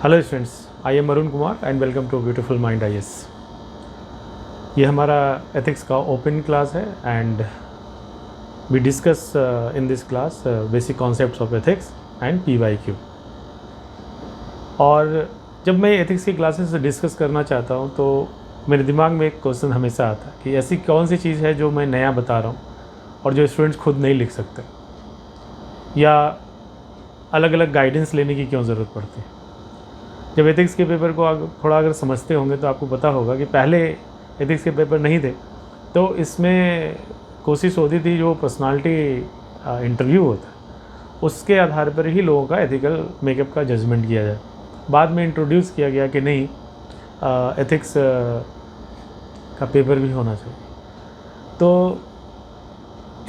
Hello students, I am Arun Kumar and welcome to beautiful mind IAS. ये हमारा ethics का open class है and we discuss in this class basic concepts of ethics and PYQ. और जब मैं ethics की classes discuss करना चाहता हूँ तो मेरे दिमाग में एक क्वेश्चन हमेशा आता है कि ऐसी कौन सी चीज़ है जो मैं नया बता रहा हूँ और जो स्टूडेंट्स खुद नहीं लिख सकते, या अलग अलग गाइडेंस लेने की क्यों ज़रूरत पड़ती है। जब एथिक्स के पेपर को थोड़ा अगर समझते होंगे तो आपको पता होगा कि पहले एथिक्स के पेपर नहीं थे, तो इसमें कोशिश होती थी जो पर्सनालिटी इंटरव्यू होता है उसके आधार पर ही लोगों का एथिकल मेकअप का जजमेंट किया जाए। बाद में इंट्रोड्यूस किया गया कि नहीं, एथिक्स का पेपर भी होना चाहिए। तो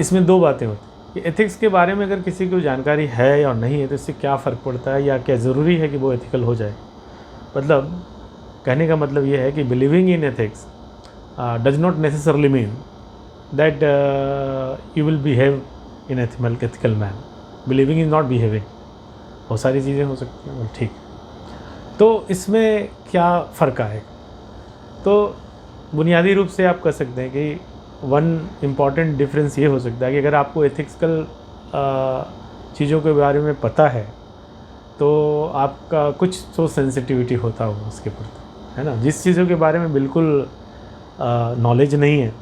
इसमें दो बातें होती हैं कि एथिक्स के बारे में अगर किसी को जानकारी है या नहीं है तो इससे क्या फ़र्क पड़ता है, या क्या ज़रूरी है कि वो एथिकल हो जाए। मतलब कहने का मतलब ये है कि believing in ethics does not necessarily mean that you will behave in ethical man. Believing is not behaving, बहुत सारी चीज़ें हो सकती हैं। ठीक, तो इसमें क्या फ़र्क आएगा? तो बुनियादी रूप से आप कह सकते हैं कि वन इम्पॉर्टेंट डिफरेंस ये हो सकता है कि अगर आपको एथिक्सकल चीज़ों के बारे में पता है तो आपका कुछ तो सेंसिटिविटी होता होगा उसके प्रति, है ना। जिस चीज़ों के बारे में बिल्कुल नॉलेज नहीं है,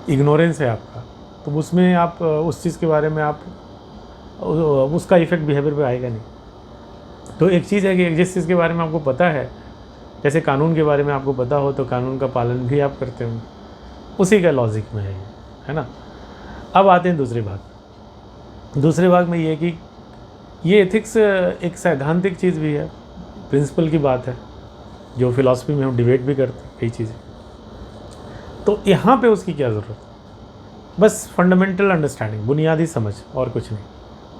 इग्नोरेंस है आपका, तो उसमें आप उस चीज़ के बारे में आप उसका इफ़ेक्ट बिहेवियर पे आएगा नहीं। तो एक चीज़ है कि जिस चीज़ के बारे में आपको पता है, जैसे कानून के बारे में आपको पता हो तो कानून का पालन भी आप करते हो, उसी का लॉजिक में है ना। अब आते हैं दूसरे भाग में ये कि ये एथिक्स एक सैद्धांतिक चीज़ भी है, प्रिंसिपल की बात है, जो फिलॉसफी में हम डिबेट भी करते हैं कई चीज़ें। तो यहाँ पे उसकी क्या ज़रूरत है? बस फंडामेंटल अंडरस्टैंडिंग, बुनियादी समझ, और कुछ नहीं।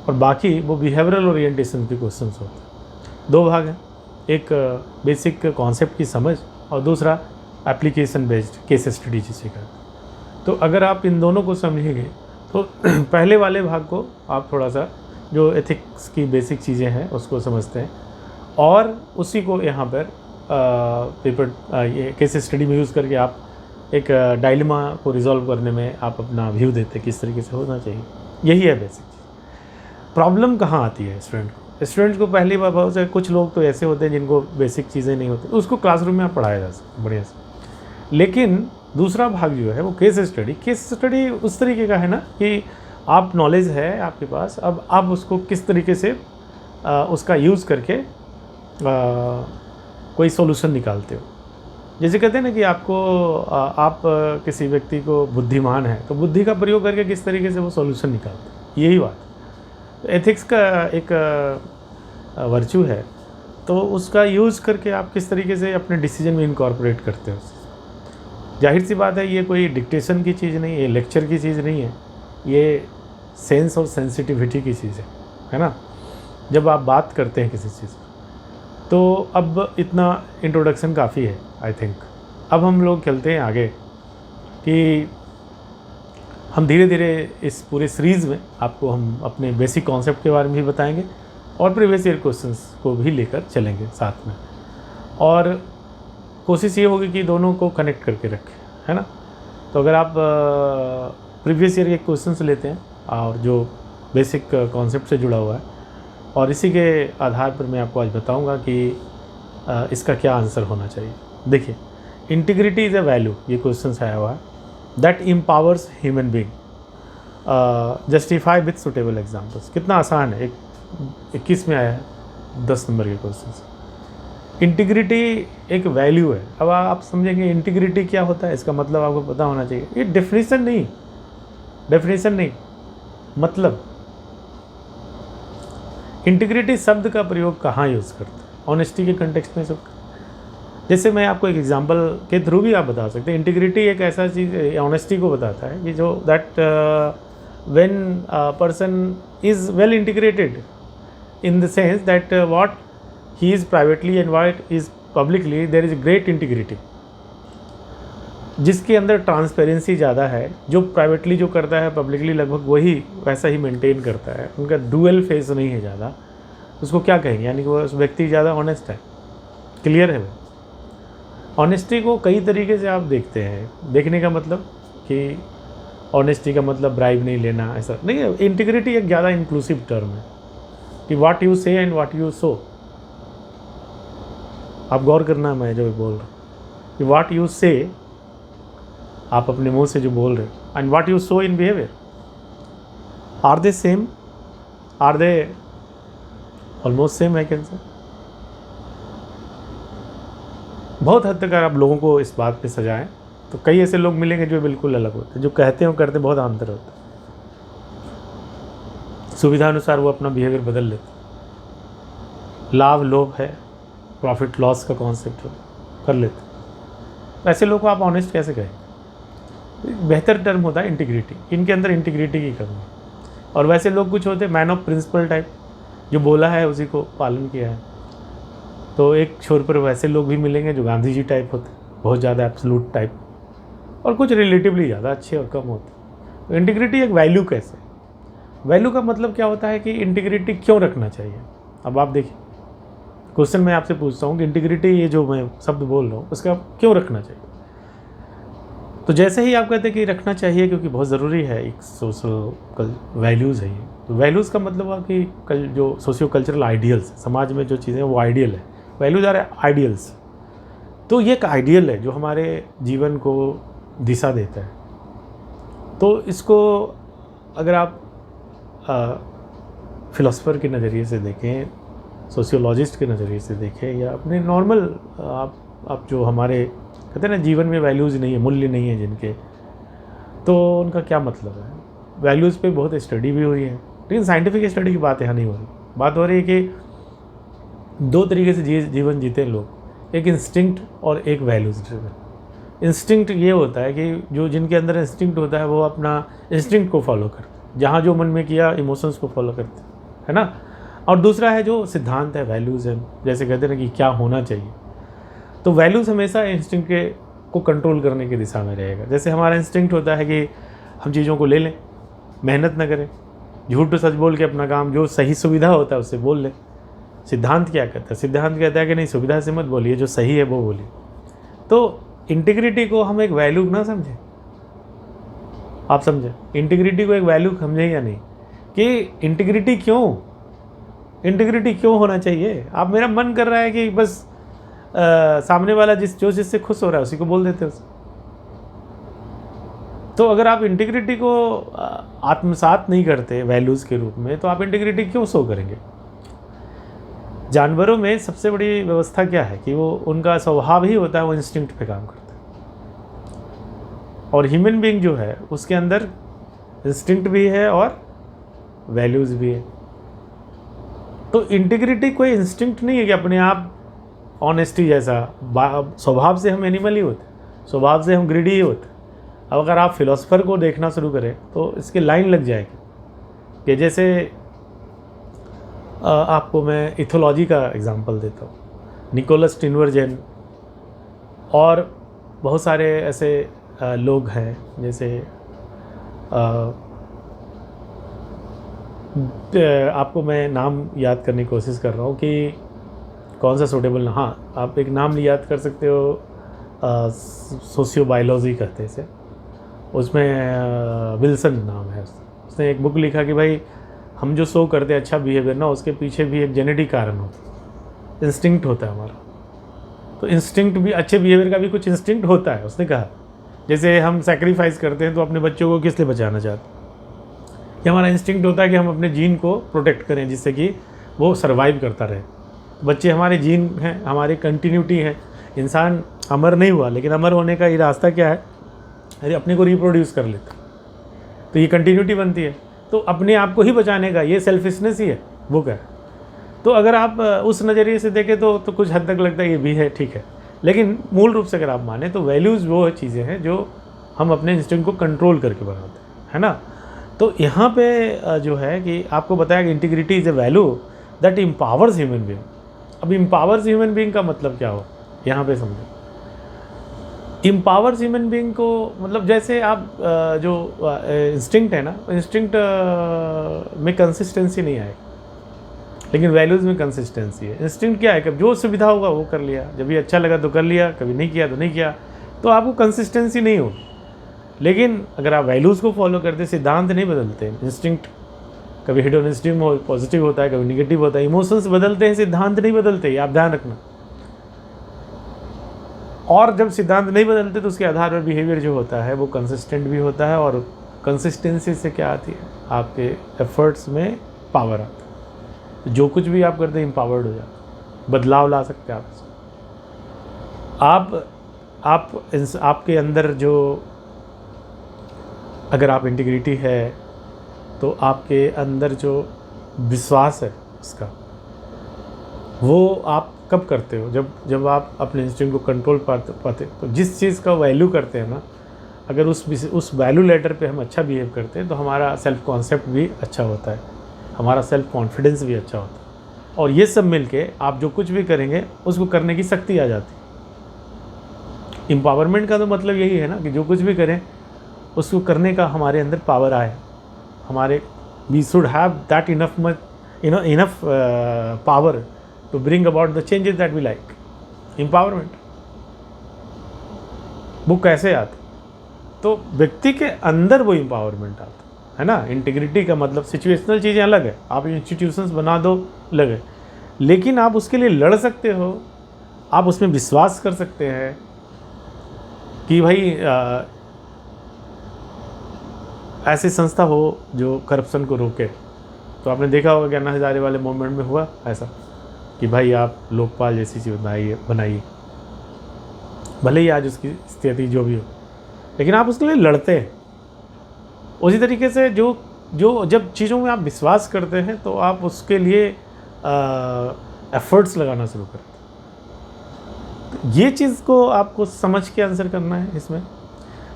और बाकी वो बिहेवियरल ओरिएंटेशन के क्वेश्चंस होते हैं। दो भाग हैं, एक बेसिक कॉन्सेप्ट की समझ और दूसरा एप्लीकेशन बेस्ड केस स्टडी जिसे कहते हैं। तो अगर आप इन दोनों को समझेंगे तो पहले वाले भाग को आप थोड़ा सा जो एथिक्स की बेसिक चीज़ें हैं उसको समझते हैं, और उसी को यहाँ पर पेपर ये केस स्टडी में यूज़ करके आप एक डायलेमा को रिजॉल्व करने में आप अपना व्यू देते हैं किस तरीके से होना चाहिए। यही है बेसिक चीज़। प्रॉब्लम कहाँ आती है स्टूडेंट्स को पहली बार बहुत से कुछ लोग तो ऐसे होते हैं जिनको बेसिक चीज़ें नहीं होती, उसको क्लासरूम में आप पढ़ाया जा सकता बढ़िया से। लेकिन दूसरा भाग जो है वो केस स्टडी उस तरीके का है ना कि आप नॉलेज है आपके पास, अब आप उसको किस तरीके से उसका यूज़ करके कोई सॉल्यूशन निकालते हो। जैसे कहते हैं ना कि आपको आप किसी व्यक्ति को बुद्धिमान है तो बुद्धि का प्रयोग करके किस तरीके से वो सॉल्यूशन निकालते हैं, यही बात। तो एथिक्स का एक वर्च्यू है, तो उसका यूज़ करके आप किस तरीके से अपने डिसीजन में इनकॉर्पोरेट करते हो। जाहिर सी बात है ये कोई डिक्टेशन की चीज़ नहीं है, लेक्चर की चीज़ नहीं है, ये सेंस और सेंसिटिविटी की चीज़ है ना। जब आप बात करते हैं किसी चीज़ तो अब इतना इंट्रोडक्शन काफ़ी है आई थिंक। अब हम लोग चलते हैं आगे कि हम धीरे धीरे इस पूरे सीरीज़ में आपको हम अपने बेसिक कॉन्सेप्ट के बारे में भी बताएंगे और प्रीवियस ईयर क्वेश्चंस को भी लेकर चलेंगे साथ में, और कोशिश ये होगी कि दोनों को कनेक्ट करके रखें, है ना। तो अगर आप प्रीवियस ईयर के क्वेश्चंस लेते हैं और जो बेसिक कॉन्सेप्ट से जुड़ा हुआ है, और इसी के आधार पर मैं आपको आज बताऊंगा कि इसका क्या आंसर होना चाहिए। देखिए, इंटीग्रिटी इज़ अ वैल्यू, ये क्वेश्चन आया हुआ है, that empowers human being, justify with suitable examples. कितना आसान है, 21 में आया है 10 नंबर के क्वेश्चन। इंटीग्रिटी एक वैल्यू है। अब आप समझेंगे इंटीग्रिटी क्या होता है, इसका मतलब आपको पता होना चाहिए। ये डेफिनेशन नहीं, मतलब इंटीग्रिटी शब्द का प्रयोग कहाँ यूज़ करते हैं? ऑनेस्टी के कंटेक्स्ट में सब। जैसे मैं आपको एक एग्जांपल के थ्रू भी आप बता सकते हैं। इंटीग्रिटी एक ऐसा चीज़ ऑनेस्टी को बताता है कि जो that when person is well integrated in the sense that what he is privately and what is publicly, there is great integrity. जिसके अंदर ट्रांसपेरेंसी ज़्यादा है, जो प्राइवेटली जो करता है पब्लिकली लगभग वही वैसा ही मेंटेन करता है, उनका डुअल फेस नहीं है ज़्यादा, उसको क्या कहेंगे, यानी कि वो उस व्यक्ति ज़्यादा ऑनेस्ट है, क्लियर है। ऑनेस्टी को कई तरीके से आप देखते हैं। देखने का मतलब कि ऑनेस्टी का मतलब ब्राइब नहीं लेना, ऐसा नहीं है। इंटीग्रिटी एक ज़्यादा इंक्लूसिव टर्म है कि व्हाट यू से एंड व्हाट यू सो। आप गौर करना, मैं जो बोल रहा हूँ कि व्हाट यू से, आप अपने मुंह से जो बोल रहे हो, and what you saw in behaviour, are they same, are they almost same, I can say. बहुत हद तक अगर आप लोगों को इस बात पे सजाएं तो कई ऐसे लोग मिलेंगे जो बिल्कुल अलग होते हैं, जो कहते हैं और करते बहुत अंतर होता है। सुविधा अनुसार वो अपना बिहेवियर बदल लेते। लाभ लोभ है, प्रॉफिट लॉस का कॉन्सेप्ट कर लेते। ऐसे लोगों को आप ऑनेस्ट कैसे कहें? बेहतर टर्म होता है इंटीग्रिटी। इनके अंदर इंटीग्रिटी की कमी है। और वैसे लोग कुछ होते हैं मैन ऑफ प्रिंसिपल टाइप, जो बोला है उसी को पालन किया है। तो एक छोर पर वैसे लोग भी मिलेंगे जो गांधी जी टाइप होते हैं, बहुत ज़्यादा एब्सोल्यूट टाइप, और कुछ रिलेटिवली ज़्यादा अच्छे और कम होते हैं। तो इंटीग्रिटी एक वैल्यू कैसे? वैल्यू का मतलब क्या होता है कि इंटीग्रिटी क्यों रखना चाहिए? अब आप देखिए, क्वेश्चन मैं आपसे पूछता हूँ कि इंटीग्रिटी, ये जो मैं शब्द बोल रहा हूँ, उसका क्यों रखना चाहिए? तो जैसे ही आप कहते हैं कि रखना चाहिए क्योंकि बहुत ज़रूरी है, एक सोशल वैल्यूज़ है ये। तो वैल्यूज़ का मतलब है कि कल जो सोशियो कल्चरल आइडियल्स, समाज में जो चीज़ें वो आइडियल है। Values are ideals. तो ये एक आइडियल है जो हमारे जीवन को दिशा देता है। तो इसको अगर आप फिलोसफर के नज़रिए से देखें, सोशियोलॉजिस्ट के नज़रिए से देखें, या अपने नॉर्मल आप जो हमारे कहते हैं ना जीवन में वैल्यूज़ नहीं है, मूल्य नहीं है जिनके, तो उनका क्या मतलब है? वैल्यूज़ पे बहुत स्टडी भी हुई है, लेकिन साइंटिफिक स्टडी की बात यहाँ नहीं हो रही। बात हो रही है कि दो तरीके से जीवन जीते हैं लोग, एक इंस्टिंक्ट और एक वैल्यूज़ ड्रिवन। इंस्टिंक्ट ये होता है कि जो जिनके अंदर इंस्टिंक्ट होता है वो अपना इंस्टिंक्ट को फॉलो करते हैं, जहाँ जो मन में किया इमोशंस को फॉलो करते हैं, है ना। और दूसरा है जो सिद्धांत है, वैल्यूज़ है, जैसे कहते हैं ना कि क्या होना चाहिए। तो वैल्यूज़ हमेशा इंस्टिंक्ट को कंट्रोल करने की दिशा में रहेगा। जैसे हमारा इंस्टिंक्ट होता है कि हम चीज़ों को ले लें, मेहनत ना करें, झूठ सच बोल के अपना काम, जो सही सुविधा होता है उससे बोल लें। सिद्धांत क्या कहता है? सिद्धांत कहता है कि नहीं, सुविधा से मत बोलिए, जो सही है वो बोलिए। तो इंटीग्रिटी को हम एक वैल्यू ना समझें, आप समझें इंटीग्रिटी को एक वैल्यू समझें या नहीं, कि इंटीग्रिटी क्यों होना चाहिए। आप, मेरा मन कर रहा है कि बस सामने वाला जिससे खुश हो रहा है उसी को बोल देते हैं। तो अगर आप इंटीग्रिटी को आत्मसात नहीं करते वैल्यूज़ के रूप में, तो आप इंटीग्रिटी क्यों शो करेंगे? जानवरों में सबसे बड़ी व्यवस्था क्या है कि वो, उनका स्वभाव ही होता है वो इंस्टिंक्ट पे काम करता है। और ह्यूमन बीइंग जो है उसके अंदर इंस्टिंक्ट भी है और वैल्यूज़ भी है। तो इंटीग्रिटी कोई इंस्टिंक्ट नहीं है कि अपने आप ऑनेस्टी जैसा। स्वभाव से हम एनिमल ही होते, स्वभाव से हम ग्रीडी ही होते। अब अगर आप फिलोसफर को देखना शुरू करें तो इसके लाइन लग जाएगी कि जैसे आपको मैं इथोलॉजी का एग्जांपल देता हूँ। निकोलस स्टिनवर्जेन और बहुत सारे ऐसे लोग हैं, जैसे आपको मैं नाम याद करने की कोशिश कर रहा हूँ कि कौन सा सूटेबल। हाँ, आप एक नाम याद कर सकते हो, सोशियोबायोलॉजी कहते हैं इसे, उसमें विल्सन नाम है। उसने एक बुक लिखा कि भाई हम जो शो करते हैं अच्छा बिहेवियर ना, उसके पीछे भी एक जेनेटिक कारण होता है, इंस्टिंक्ट होता है हमारा। तो इंस्टिंक्ट भी, अच्छे बिहेवियर का भी कुछ इंस्टिंक्ट होता है। उसने कहा जैसे हम सैक्रिफाइस करते हैं तो अपने बच्चों को किस लिए बचाना चाहते हैं, ये हमारा इंस्टिंक्ट होता है कि हम अपने जीन को प्रोटेक्ट करें जिससे कि वो सर्वाइव करता रहे। बच्चे हमारे जीन हैं, हमारी कंटिन्यूटी है। इंसान अमर नहीं हुआ, लेकिन अमर होने का ये रास्ता क्या है, अरे अपने को रिप्रोड्यूस कर लेता, तो ये कंटिन्यूटी बनती है। तो अपने आप को ही बचाने का ये सेल्फिशनेस ही है, वो क्या है। तो अगर आप उस नज़रिए से देखें तो कुछ हद तक लगता है ये भी है, ठीक है। लेकिन मूल रूप से अगर आप माने तो वैल्यूज़ वो चीज़ें हैं जो हम अपने इंस्टिंक्ट को कंट्रोल करके बनाते हैं, है ना। तो यहाँ पे जो है कि आपको बताया कि integrity is a value that empowers human being. अब एम्पावर्स ह्यूमन बीइंग का मतलब क्या हो, यहाँ पे समझो। एम्पावर्स ह्यूमन बीइंग को मतलब जैसे आप जो इंस्टिंक्ट है ना, इंस्टिंक्ट में कंसिस्टेंसी नहीं आएगी। लेकिन वैल्यूज़ में कंसिस्टेंसी है। इंस्टिंक्ट क्या है, कब जो सुविधा होगा वो कर लिया, जब भी अच्छा लगा तो कर लिया, कभी नहीं किया तो नहीं किया, तो आपको कंसिस्टेंसी नहीं होगी। लेकिन अगर आप वैल्यूज़ को फॉलो करते, सिद्धांत नहीं बदलते, इंस्टिंक्ट कभी हेडोनिस्टिक पॉजिटिव होता है, कभी निगेटिव होता है, इमोशंस बदलते हैं, सिद्धांत नहीं बदलते, आप ध्यान रखना। और जब सिद्धांत नहीं बदलते तो उसके आधार पर बिहेवियर जो होता है वो कंसिस्टेंट भी होता है, और कंसिस्टेंसी से क्या आती है, आपके एफर्ट्स में पावर आता है। जो कुछ भी आप करते हैं एम्पावर्ड हो जाता है, बदलाव ला सकते हैं आप आपके अंदर जो, अगर आप इंटीग्रिटी है तो आपके अंदर जो विश्वास है उसका, वो आप कब करते हो, जब आप अपने इंस्टिंक्ट को कंट्रोल पाते। तो जिस चीज़ का वैल्यू करते हैं ना, अगर उस वैल्यू लेटर पे हम अच्छा बिहेव करते हैं तो हमारा सेल्फ कॉन्सेप्ट भी अच्छा होता है, हमारा सेल्फ कॉन्फिडेंस भी अच्छा होता है, और ये सब मिलके आप जो कुछ भी करेंगे उसको करने की शक्ति आ जाती है। एम्पावरमेंट का तो मतलब यही है ना कि जो कुछ भी करें उसको करने का हमारे अंदर पावर आए, हमारे we should have that enough power to bring about the changes that we like. Empowerment वो कैसे आता, तो व्यक्ति के अंदर वो empowerment आता है ना। इंटीग्रिटी का मतलब सिचुएशनल चीज़ें अलग है, आप इंस्टीट्यूशंस बना दो अलग है, लेकिन आप उसके लिए लड़ सकते हो, आप उसमें विश्वास कर सकते हैं कि भाई ऐसी संस्था हो जो करप्शन को रोके। तो आपने देखा होगा कि अन्ना हजारे वाले मूवमेंट में हुआ ऐसा कि भाई आप लोकपाल जैसी चीज़ बनाइए, भले ही आज उसकी स्थिति जो भी हो, लेकिन आप उसके लिए लड़ते हैं। उसी तरीके से जो जब चीज़ों में आप विश्वास करते हैं तो आप उसके लिए एफर्ट्स लगाना शुरू करते हैं। तो ये चीज़ को आपको समझ के आंसर करना है इसमें।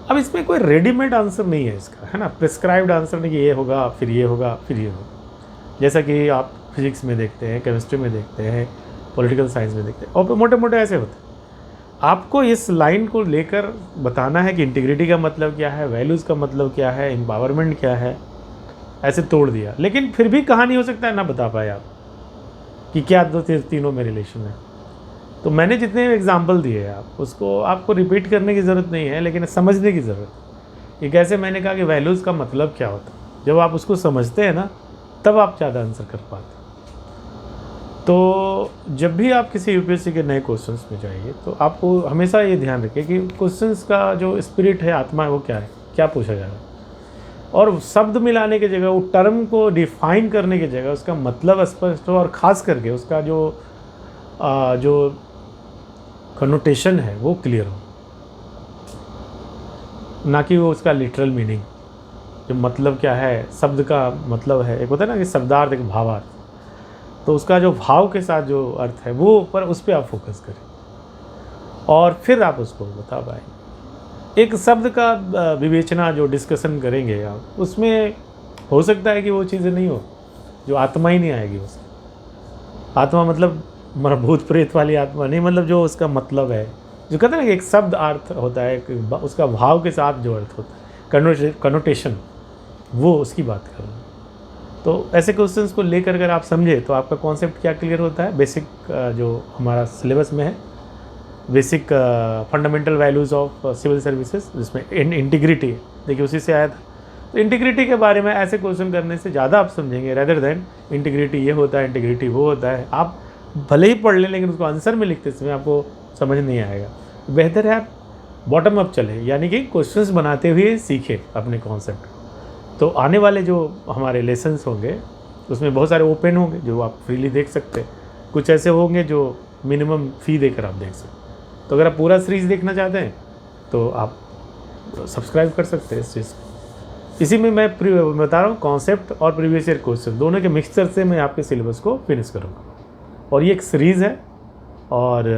अब इसमें कोई रेडीमेड आंसर नहीं है इसका, है ना, प्रिस्क्राइब्ड आंसर नहीं कि ये होगा फिर ये होगा फिर ये होगा, जैसा कि आप फिजिक्स में देखते हैं, केमिस्ट्री में देखते हैं, पॉलिटिकल साइंस में देखते हैं, और मोटे मोटे ऐसे होते हैं। आपको इस लाइन को लेकर बताना है कि इंटीग्रिटी का मतलब क्या है, वैल्यूज़ का मतलब क्या है, एम्पावरमेंट क्या है, ऐसे तोड़ दिया। लेकिन फिर भी कहानी हो सकता है ना बता पाए आप कि क्या तीनों में रिलेशन है। तो मैंने जितने एग्जाम्पल दिए आप उसको आपको रिपीट करने की ज़रूरत नहीं है, लेकिन समझने की ज़रूरत है कि कैसे मैंने कहा कि वैल्यूज़ का मतलब क्या होता है। जब आप उसको समझते हैं ना तब आप ज़्यादा आंसर कर पाते। तो जब भी आप किसी यूपीएससी के नए क्वेश्चंस में जाइए तो आपको हमेशा ये ध्यान रखें कि क्वेश्चंस का जो स्पिरिट है, आत्मा है, वो क्या है, क्या पूछा जा रहा है। और शब्द मिलाने की जगह, वो टर्म को डिफाइन करने की जगह उसका मतलब स्पष्ट हो, और ख़ास करके उसका जो कनोटेशन है वो क्लियर हो, ना कि वो उसका लिटरल मीनिंग, जो मतलब क्या है, शब्द का मतलब है, एक होता है ना कि शब्दार्थ एक भावार्थ, तो उसका जो भाव के साथ जो अर्थ है वो पर उस पर आप फोकस करें और फिर आप उसको बता पाएंगे। एक शब्द का विवेचना जो डिस्कशन करेंगे आप, उसमें हो सकता है कि वो चीज़ें नहीं हो, जो आत्मा ही नहीं आएगी उसकी। आत्मा मतलब भूत प्रेत वाली आत्मा नहीं, मतलब जो उसका मतलब है, जो कहते हैं ना कि एक शब्द अर्थ होता है, उसका भाव के साथ जो अर्थ होता है, कनोटेशन, वो उसकी बात कर रहा हूँ। तो ऐसे क्वेश्चंस को लेकर अगर आप समझे तो आपका कॉन्सेप्ट क्या क्लियर होता है। बेसिक जो हमारा सिलेबस में है, basic fundamental values of civil services, जिसमें इंटीग्रिटी है, देखिए उसी से आया था। तो इंटीग्रिटी के बारे में ऐसे क्वेश्चन करने से ज़्यादा आप समझेंगे, रेदर देन इंटीग्रिटी ये होता है, इंटीग्रिटी वो होता है। आप भले ही पढ़ लें लेकिन उसको आंसर में लिखते समय आपको समझ नहीं आएगा। बेहतर है आप बॉटम अप चले, यानी कि क्वेश्चंस बनाते हुए सीखें अपने कॉन्सेप्ट। तो आने वाले जो हमारे लेसन्स होंगे उसमें बहुत सारे ओपन होंगे जो आप फ्रीली देख सकते हैं, कुछ ऐसे होंगे जो मिनिमम फ़ी देकर आप देख सकते हैं। तो अगर आप पूरा सीरीज़ देखना चाहते हैं तो आप सब्सक्राइब कर सकते हैं इस चीज़ को। इसी में मैं बता रहा हूँ कॉन्सेप्ट और प्रीवियस ईयर क्वेश्चन दोनों के मिक्सचर से मैं आपके सिलेबस को फिनिश करूँगा। और ये एक सीरीज़ है, और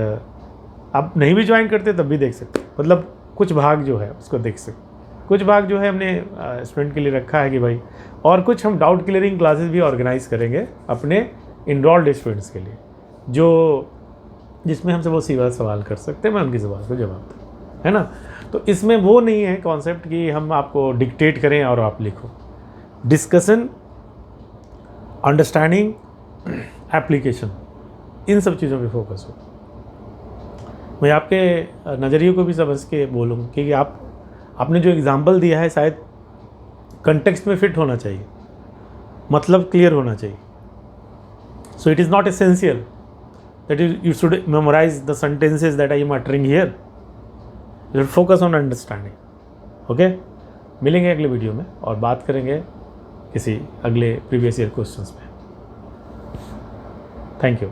आप नहीं भी ज्वाइन करते तब भी देख सकते, मतलब कुछ भाग जो है उसको देख सकते। कुछ भाग जो है हमने स्टूडेंट के लिए रखा है कि भाई, और कुछ हम डाउट क्लियरिंग क्लासेस भी ऑर्गेनाइज करेंगे अपने इनरोल्ड स्टूडेंट्स के लिए, जो जिसमें हमसे वो सीधा सवाल कर सकते हैं, मैं उनकी सवाल को जवाब दूँ, है ना। तो इसमें वो नहीं है कॉन्सेप्ट कि हम आपको डिक्टेट करें और आप लिखो। डिस्कशन, अंडरस्टैंडिंग एप्लीकेशन, इन सब चीज़ों पे फोकस हो। मैं आपके नज़रिए को भी समझ के बोलूँ कि आपने जो एग्ज़ाम्पल दिया है शायद कंटेक्स्ट में फिट होना चाहिए, मतलब क्लियर होना चाहिए। So it is not essential that you should memorize the sentences that I am uttering here, you should focus on understanding. Okay, मिलेंगे अगले वीडियो में और बात करेंगे किसी अगले प्रीवियस ईयर क्वेश्चंस पे। Thank you.